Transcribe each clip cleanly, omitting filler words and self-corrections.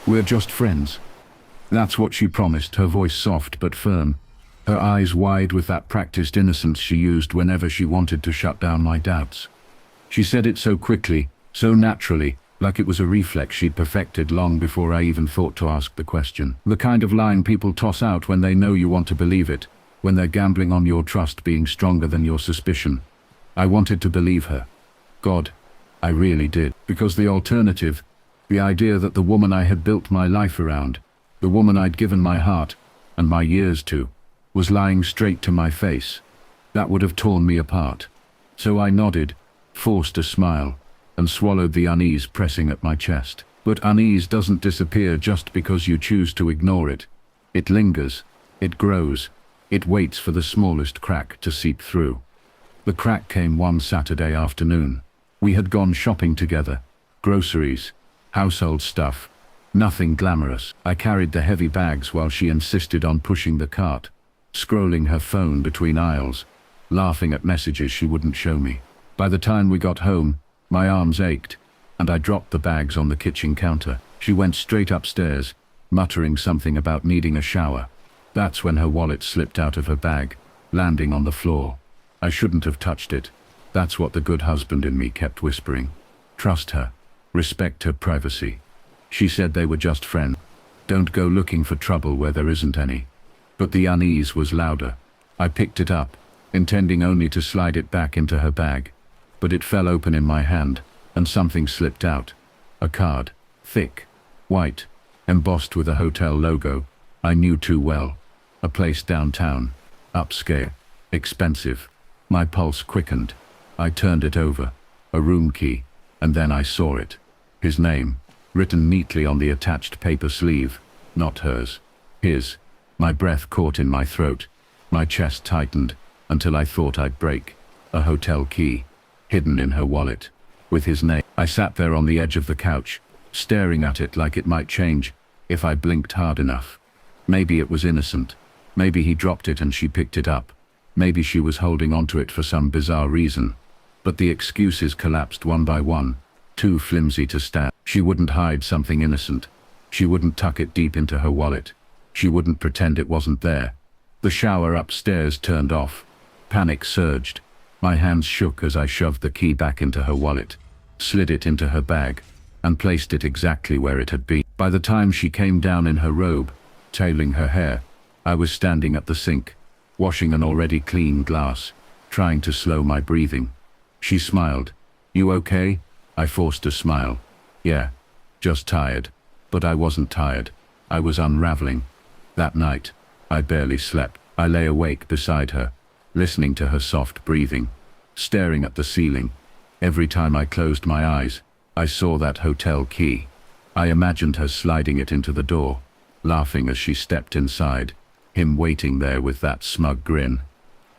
We're just friends. That's what she promised, her voice soft but firm, her eyes wide with that practiced innocence she used whenever she wanted to shut down my doubts. She said it so quickly, so naturally, like it was a reflex she'd perfected long before I even thought to ask the question. The kind of line people toss out when they know you want to believe it, when they're gambling on your trust being stronger than your suspicion. I wanted to believe her. God, I really did. Because the alternative, the idea that the woman I had built my life around, the woman I'd given my heart and my years to, was lying straight to my face, that would have torn me apart. So I nodded, forced a smile, and swallowed the unease pressing at my chest. But unease doesn't disappear just because you choose to ignore it. It lingers, it grows, it waits for the smallest crack to seep through. The crack came one Saturday afternoon. We had gone shopping together. Groceries, household stuff, nothing glamorous. I carried the heavy bags while she insisted on pushing the cart, scrolling her phone between aisles, laughing at messages she wouldn't show me. By the time we got home, my arms ached, and I dropped the bags on the kitchen counter. She went straight upstairs, muttering something about needing a shower. That's when her wallet slipped out of her bag, landing on the floor. I shouldn't have touched it. That's what the good husband in me kept whispering. Trust her. Respect her privacy. She said they were just friends. Don't go looking for trouble where there isn't any. But the unease was louder. I picked it up, intending only to slide it back into her bag. But it fell open in my hand, and something slipped out. A card, thick, white, embossed with a hotel logo I knew too well. A place downtown, upscale, expensive. My pulse quickened. I turned it over, a room key, and then I saw it. His name, written neatly on the attached paper sleeve, not hers, his. My breath caught in my throat. My chest tightened until I thought I'd break. A hotel key, hidden in her wallet, with his name. I sat there on the edge of the couch, staring at it like it might change if I blinked hard enough. Maybe it was innocent. Maybe he dropped it and she picked it up. Maybe she was holding onto it for some bizarre reason. But the excuses collapsed one by one, too flimsy to stand. She wouldn't hide something innocent. She wouldn't tuck it deep into her wallet. She wouldn't pretend it wasn't there. The shower upstairs turned off. Panic surged. My hands shook as I shoved the key back into her wallet, slid it into her bag, and placed it exactly where it had been. By the time she came down in her robe, tailing her hair, I was standing at the sink, washing an already clean glass, trying to slow my breathing. She smiled. "You okay?" I forced a smile. "Yeah, just tired." But I wasn't tired. I was unraveling. That night, I barely slept. I lay awake beside her, listening to her soft breathing, staring at the ceiling. Every time I closed my eyes, I saw that hotel key. I imagined her sliding it into the door, laughing as she stepped inside, him waiting there with that smug grin.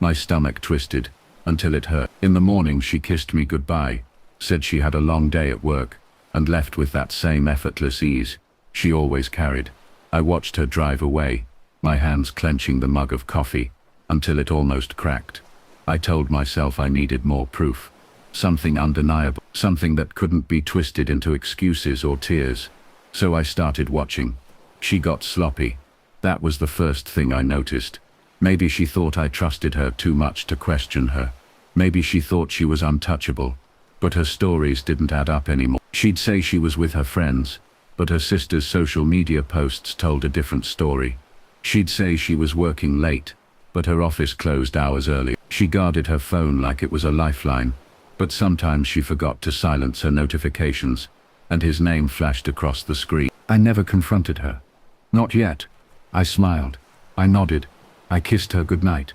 My stomach twisted until it hurt. In the morning she kissed me goodbye, said she had a long day at work, and left with that same effortless ease she always carried. I watched her drive away, my hands clenching the mug of coffee, until it almost cracked. I told myself I needed more proof. Something undeniable, something that couldn't be twisted into excuses or tears. So I started watching. She got sloppy. That was the first thing I noticed. Maybe she thought I trusted her too much to question her. Maybe she thought she was untouchable. But her stories didn't add up anymore. She'd say she was with her friends, but her sister's social media posts told a different story. She'd say she was working late, but her office closed hours early. She guarded her phone like it was a lifeline, but sometimes she forgot to silence her notifications, and his name flashed across the screen. I never confronted her. Not yet. I smiled. I nodded. I kissed her goodnight.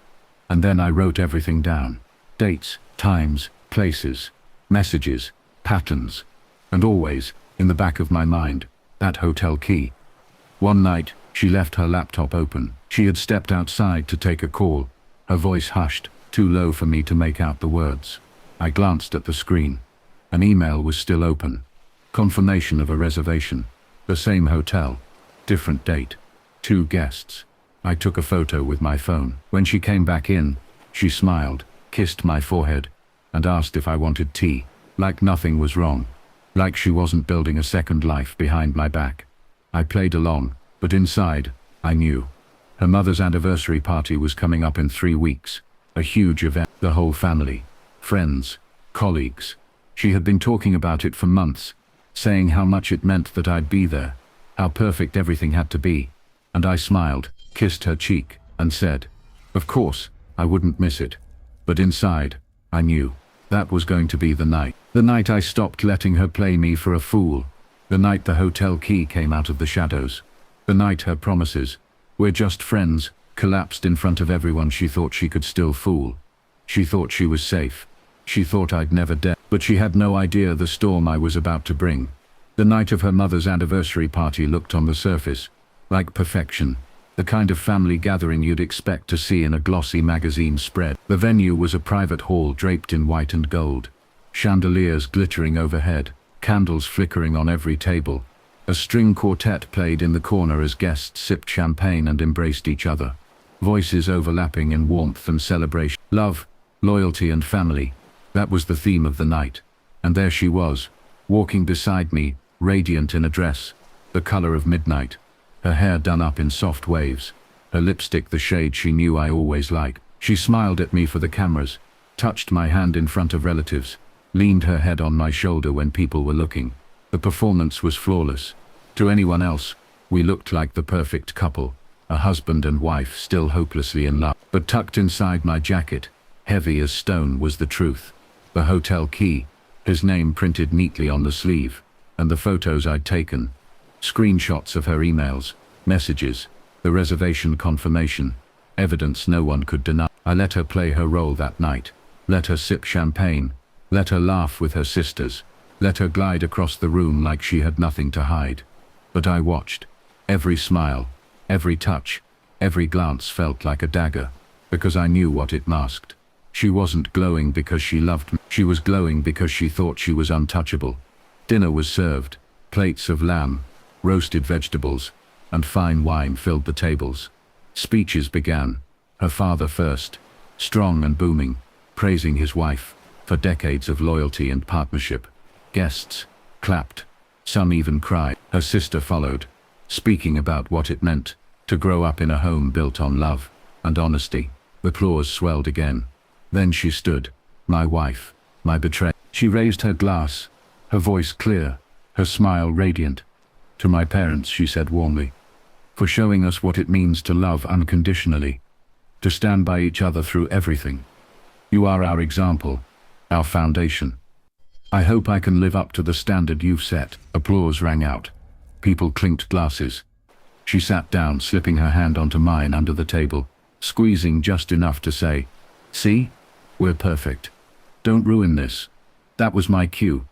And then I wrote everything down. Dates, times, places, messages, patterns. And always, in the back of my mind, that hotel key. One night, she left her laptop open. She had stepped outside to take a call, her voice hushed, too low for me to make out the words. I glanced at the screen. An email was still open. Confirmation of a reservation. The same hotel. Different date. 2 guests. I took a photo with my phone. When she came back in, she smiled, kissed my forehead, and asked if I wanted tea. Like nothing was wrong. Like she wasn't building a second life behind my back. I played along, but inside, I knew. Her mother's anniversary party was coming up in 3 weeks. A huge event. The whole family, friends, colleagues. She had been talking about it for months, saying how much it meant that I'd be there, how perfect everything had to be. And I smiled, kissed her cheek, and said, of course, I wouldn't miss it. But inside, I knew. That was going to be the night. The night I stopped letting her play me for a fool. The night the hotel key came out of the shadows. The night her promises, we're just friends, collapsed in front of everyone she thought she could still fool. She thought she was safe. She thought I'd never dare. But she had no idea the storm I was about to bring. The night of her mother's anniversary party looked on the surface like perfection. The kind of family gathering you'd expect to see in a glossy magazine spread. The venue was a private hall draped in white and gold. Chandeliers glittering overhead, candles flickering on every table. A string quartet played in the corner as guests sipped champagne and embraced each other. Voices overlapping in warmth and celebration. Love, loyalty and family. That was the theme of the night. And there she was, walking beside me, radiant in a dress, the color of midnight. Her hair done up in soft waves, her lipstick the shade she knew I always liked. She smiled at me for the cameras, touched my hand in front of relatives, leaned her head on my shoulder when people were looking. The performance was flawless. To anyone else, we looked like the perfect couple, a husband and wife still hopelessly in love. But tucked inside my jacket, heavy as stone, was the truth. The hotel key, his name printed neatly on the sleeve, and the photos I'd taken. Screenshots of her emails, messages, the reservation confirmation, evidence no one could deny. I let her play her role that night, let her sip champagne, let her laugh with her sisters, let her glide across the room like she had nothing to hide. But I watched. Every smile, every touch, every glance felt like a dagger, because I knew what it masked. She wasn't glowing because she loved me. She was glowing because she thought she was untouchable. Dinner was served. Plates of lamb, roasted vegetables, and fine wine filled the tables. Speeches began, her father first, strong and booming, praising his wife for decades of loyalty and partnership. Guests clapped, some even cried. Her sister followed, speaking about what it meant to grow up in a home built on love and honesty. The applause swelled again. Then she stood, my wife, my betrayer. She raised her glass, her voice clear, her smile radiant. To my parents, she said warmly, for showing us what it means to love unconditionally, to stand by each other through everything. You are our example, our foundation. I hope I can live up to the standard you've set. Applause rang out. People clinked glasses. She sat down, slipping her hand onto mine under the table, squeezing just enough to say, see? We're perfect. Don't ruin this. That was my cue.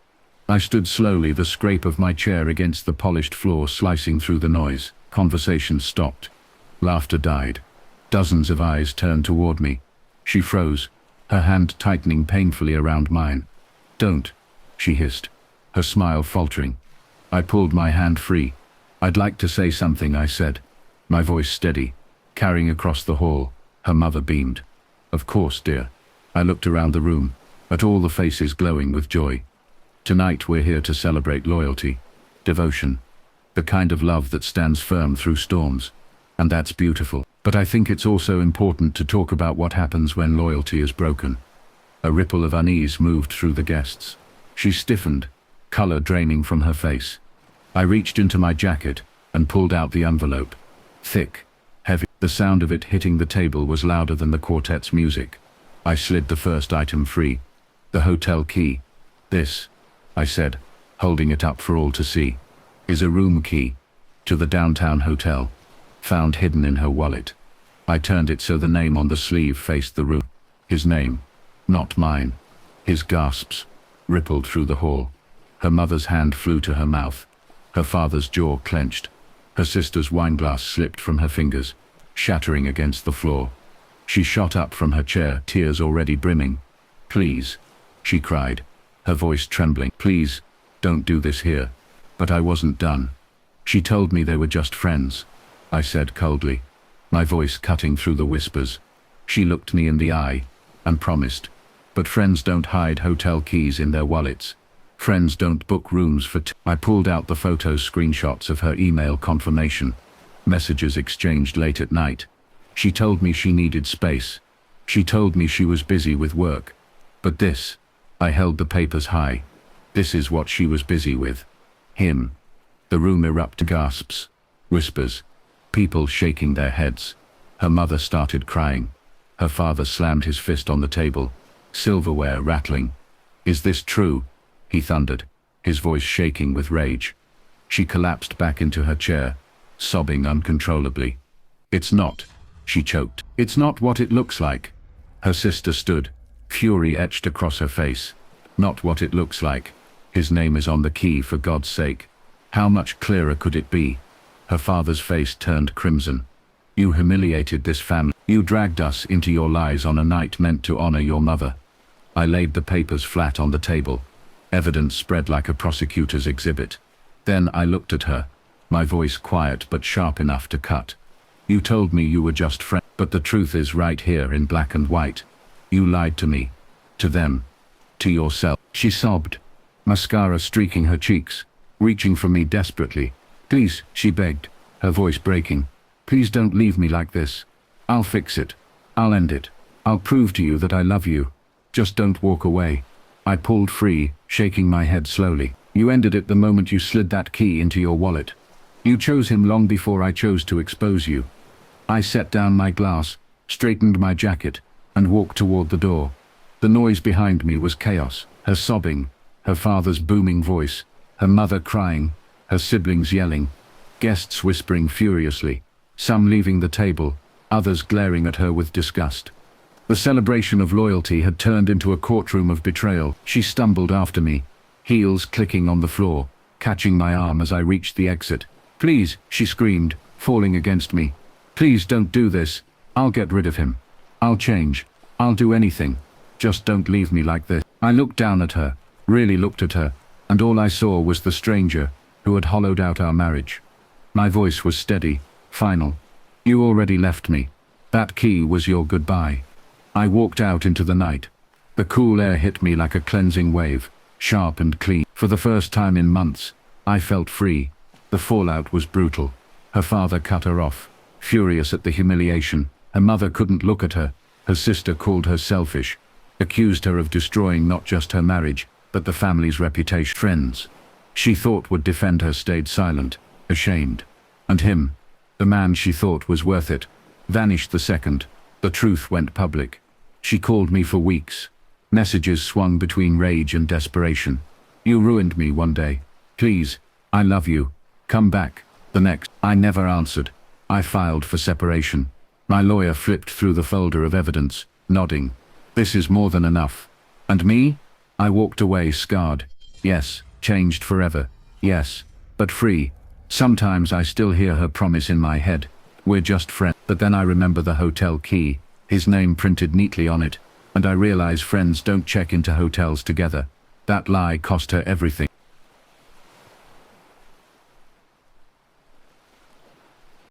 I stood slowly, the scrape of my chair against the polished floor slicing through the noise. Conversation stopped. Laughter died. Dozens of eyes turned toward me. She froze, her hand tightening painfully around mine. Don't, she hissed, her smile faltering. I pulled my hand free. I'd like to say something, I said, my voice steady, carrying across the hall. Her mother beamed. Of course, dear. I looked around the room, at all the faces glowing with joy. Tonight we're here to celebrate loyalty, devotion, the kind of love that stands firm through storms. And that's beautiful. But I think it's also important to talk about what happens when loyalty is broken. A ripple of unease moved through the guests. She stiffened, color draining from her face. I reached into my jacket and pulled out the envelope. Thick, heavy. The sound of it hitting the table was louder than the quartet's music. I slid the first item free. The hotel key. This, I said, holding it up for all to see, is a room key to the downtown hotel, found hidden in her wallet. I turned it so the name on the sleeve faced the room. His name, not mine. His gasps rippled through the hall. Her mother's hand flew to her mouth. Her father's jaw clenched. Her sister's wineglass slipped from her fingers, shattering against the floor. She shot up from her chair, tears already brimming. Please, she cried, her voice trembling. Please, don't do this here. But I wasn't done. She told me they were just friends, I said coldly, my voice cutting through the whispers. She looked me in the eye and promised, but friends don't hide hotel keys in their wallets. Friends don't book rooms for I pulled out the photos, screenshots of her email confirmation. Messages exchanged late at night. She told me she needed space. She told me she was busy with work. But this, I held the papers high. This is what she was busy with. Him. The room erupted. Gasps. Whispers. People shaking their heads. Her mother started crying. Her father slammed his fist on the table. Silverware rattling. "Is this true?" he thundered, his voice shaking with rage. She collapsed back into her chair, sobbing uncontrollably. "It's not," she choked. "It's not what it looks like." Her sister stood, fury etched across her face. "Not what it looks like. His name is on the key, for God's sake." How much clearer could it be? Her father's face turned crimson. "You humiliated this family. You dragged us into your lies on a night meant to honor your mother." I laid the papers flat on the table. Evidence spread like a prosecutor's exhibit. Then I looked at her, my voice quiet but sharp enough to cut. "You told me you were just friends, but the truth is right here in black and white. You lied to me, to them, to yourself." She sobbed, mascara streaking her cheeks, reaching for me desperately. "Please," she begged, her voice breaking. "Please don't leave me like this. I'll fix it. I'll end it. I'll prove to you that I love you. Just don't walk away." I pulled free, shaking my head slowly. "You ended it the moment you slid that key into your wallet. You chose him long before I chose to expose you." I set down my glass, straightened my jacket, and walked toward the door. The noise behind me was chaos. Her sobbing, her father's booming voice, her mother crying, her siblings yelling, guests whispering furiously, some leaving the table, others glaring at her with disgust. The celebration of loyalty had turned into a courtroom of betrayal. She stumbled after me, heels clicking on the floor, catching my arm as I reached the exit. "Please," she screamed, falling against me. "Please don't do this. I'll get rid of him. I'll change. I'll do anything. Just don't leave me like this." I looked down at her, really looked at her, and all I saw was the stranger who had hollowed out our marriage. My voice was steady, final. "You already left me. That key was your goodbye." I walked out into the night. The cool air hit me like a cleansing wave, sharp and clean. For the first time in months, I felt free. The fallout was brutal. Her father cut her off, furious at the humiliation. Her mother couldn't look at her. Her sister called her selfish, accused her of destroying not just her marriage, but the family's reputation. Friends she thought would defend her stayed silent, ashamed. And him, the man she thought was worth it, vanished the second the truth went public. She called me for weeks. Messages swung between rage and desperation. "You ruined me one day. Please, I love you. Come back." The next, I never answered. I filed for separation. My lawyer flipped through the folder of evidence, nodding. "This is more than enough." And me? I walked away scarred. Yes, changed forever. Yes, but free. Sometimes I still hear her promise in my head. "We're just friends." But then I remember the hotel key, his name printed neatly on it, and I realize friends don't check into hotels together. That lie cost her everything.